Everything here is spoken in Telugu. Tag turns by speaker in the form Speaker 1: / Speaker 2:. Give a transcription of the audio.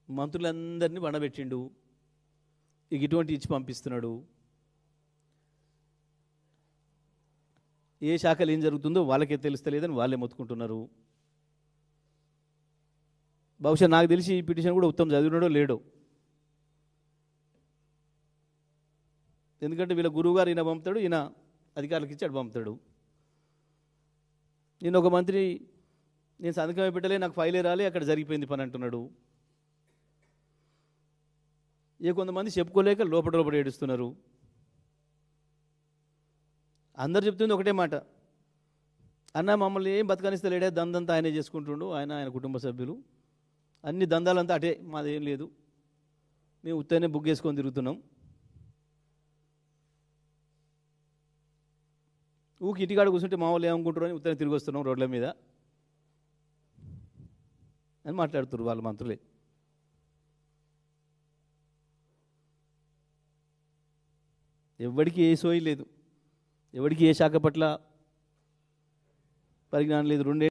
Speaker 1: మంత్రులందరినీ బండబెట్టిండు. ఇక ఇటువంటి ఇచ్చి పంపిస్తున్నాడు. ఏ శాఖలు ఏం జరుగుతుందో వాళ్ళకే తెలుస్తలేదని వాళ్ళే మొత్తుకుంటున్నారు. బహుశా నాకు తెలిసి ఈ పిటిషన్ కూడా ఉత్తమ్ చదివినాడో లేడో. ఎందుకంటే వీళ్ళ గురువుగారు ఈయన పంపుతాడు, ఈయన అధికారులకు ఇచ్చి అటు పంపుతాడు. నేను ఒక మంత్రి నేను సంతకమే పెట్టలే, నాకు ఫైలే రాలే, అక్కడ జరిగిపోయింది పని అంటున్నాడు. కొంతమంది చెప్పుకోలేక లోపల ఏడుస్తున్నారు. అందరు చెప్తుంది ఒకటే మాట, అన్న మమ్మల్ని ఏం బతకనిస్తలేడే, దందంతా ఆయనే చేసుకుంటుండు, ఆయన కుటుంబ సభ్యులు అన్ని దందాలంతా అటే, మాదేం లేదు, మేము ఉత్తనే బుక్ చేసుకొని తిరుగుతున్నాం. ఇంటికాడ కూర్చుంటే మా వాళ్ళు ఏమనుకుంటారు అని ఉత్తనే తిరిగి వస్తున్నాం రోడ్ల మీద అని మాట్లాడుతున్నారు వాళ్ళ మంత్రులే. ఎవరికి ఏ సోయి లేదు, ఎవరికి ఏ శాఖ పట్ల పరిజ్ఞానం లేదు.